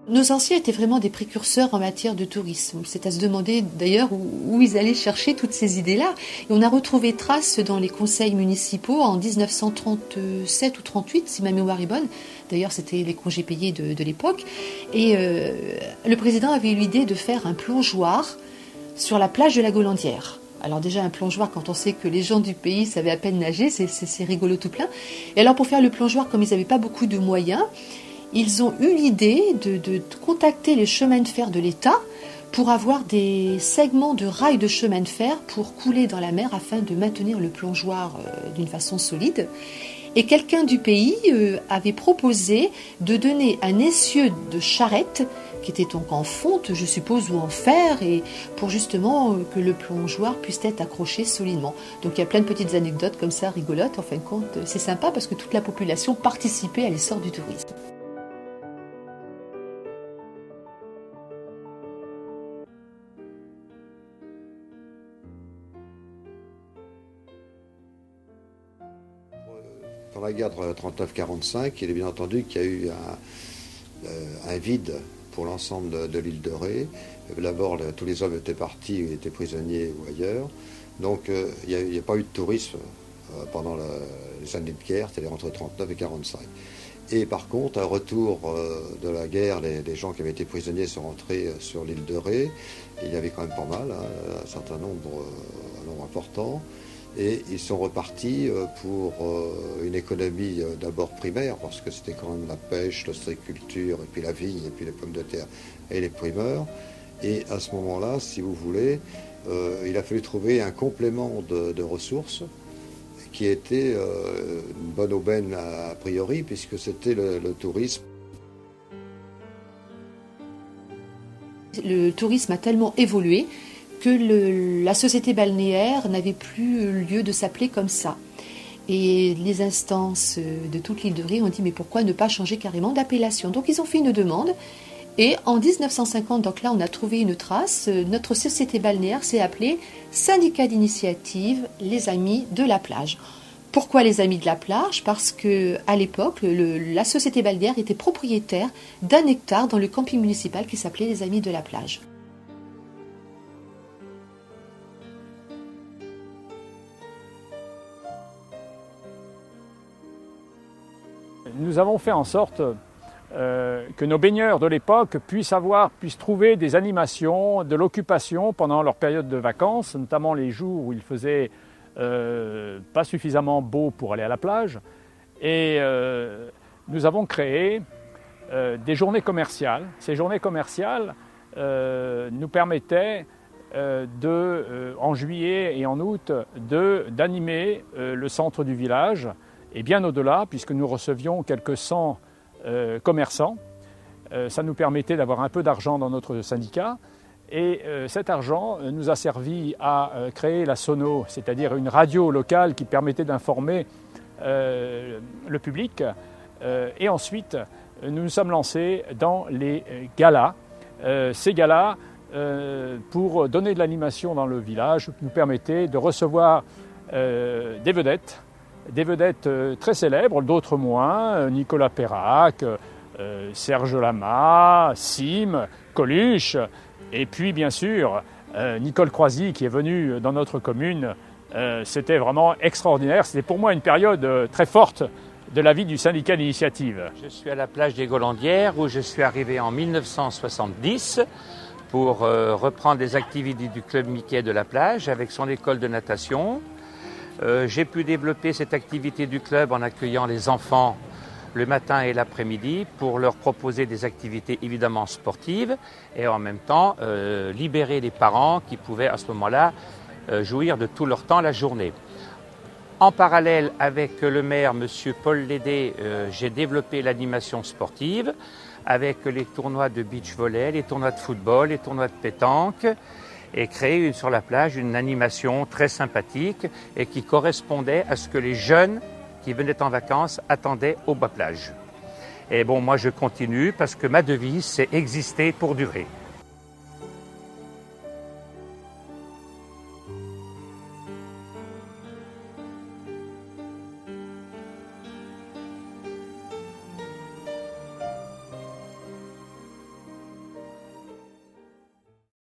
Nos anciens étaient vraiment des précurseurs en matière de tourisme. C'est à se demander d'ailleurs où ils allaient chercher toutes ces idées-là. Et on a retrouvé trace dans les conseils municipaux en 1937 ou 38, si ma mémoire est bonne. D'ailleurs, c'était les congés payés de l'époque. Et le président avait eu l'idée de faire un plongeoir sur la plage de la Golandière. Alors déjà, un plongeoir, quand on sait que les gens du pays savaient à peine nager, c'est rigolo tout plein. Et alors pour faire le plongeoir, comme ils n'avaient pas beaucoup de moyens, ils ont eu l'idée de contacter les chemins de fer de l'État pour avoir des segments de rails de chemin de fer pour couler dans la mer afin de maintenir le plongeoir d'une façon solide. Et quelqu'un du pays avait proposé de donner un essieu de charrette, qui était donc en fonte, je suppose, ou en fer, et pour justement que le plongeoir puisse être accroché solidement. Donc il y a plein de petites anecdotes comme ça, rigolotes. En fin de compte, c'est sympa parce que toute la population participait à l'essor du tourisme. Dans la guerre de 39-45, il est bien entendu qu'il y a eu un vide pour l'ensemble de l'île de Ré. D'abord, tous les hommes étaient partis, étaient prisonniers ou ailleurs. Donc, il n'y a pas eu de tourisme pendant les années de guerre, c'est-à-dire entre 39 et 45. Et par contre, un retour de la guerre, les gens qui avaient été prisonniers sont rentrés sur l'île de Ré. Il y avait quand même pas mal, un certain nombre, un nombre important. Et ils sont repartis pour une économie d'abord primaire, parce que c'était quand même la pêche, l'ostréiculture, et puis la vigne, et puis les pommes de terre et les primeurs. Et à ce moment-là, si vous voulez, il a fallu trouver un complément de ressources qui était une bonne aubaine a priori, puisque c'était le tourisme. Le tourisme a tellement évolué que la société balnéaire n'avait plus lieu de s'appeler comme ça. Et les instances de toute l'île de Ré ont dit mais pourquoi ne pas changer carrément d'appellation? Donc ils ont fait une demande et en 1950, donc là on a trouvé une trace, notre société balnéaire s'est appelée Syndicat d'initiative Les Amis de la Plage. Pourquoi les Amis de la Plage? Parce qu'à l'époque, la société balnéaire était propriétaire d'1 hectare dans le camping municipal qui s'appelait Les Amis de la Plage. Nous avons fait en sorte que nos baigneurs de l'époque puissent trouver des animations, de l'occupation pendant leur période de vacances, notamment les jours où il faisait pas suffisamment beau pour aller à la plage. Et nous avons créé des journées commerciales. Ces journées commerciales nous permettaient en juillet et en août d'animer le centre du village, et bien au-delà, puisque nous recevions quelques 100 commerçants. Ça nous permettait d'avoir un peu d'argent dans notre syndicat. Et cet argent nous a servi à créer la Sono, c'est-à-dire une radio locale qui permettait d'informer le public. Et ensuite, nous nous sommes lancés dans les galas. Ces galas, pour donner de l'animation dans le village, nous permettaient de recevoir des vedettes très célèbres, d'autres moins, Nicolas Perrac, Serge Lama, Sim, Coluche, et puis bien sûr Nicole Croisy qui est venue dans notre commune. C'était vraiment extraordinaire, c'était pour moi une période très forte de la vie du syndicat d'initiative. Je suis à la plage des Golandières où je suis arrivé en 1970 pour reprendre les activités du club Mickey de la plage avec son école de natation. J'ai pu développer cette activité du club en accueillant les enfants le matin et l'après-midi pour leur proposer des activités évidemment sportives et en même temps libérer les parents qui pouvaient à ce moment-là jouir de tout leur temps la journée. En parallèle avec le maire, M. Paul Lédé, j'ai développé l'animation sportive avec les tournois de beach volley, les tournois de football, les tournois de pétanque, et créé sur la plage une animation très sympathique et qui correspondait à ce que les jeunes qui venaient en vacances attendaient au bas plage. Et bon, moi je continue parce que ma devise, c'est exister pour durer.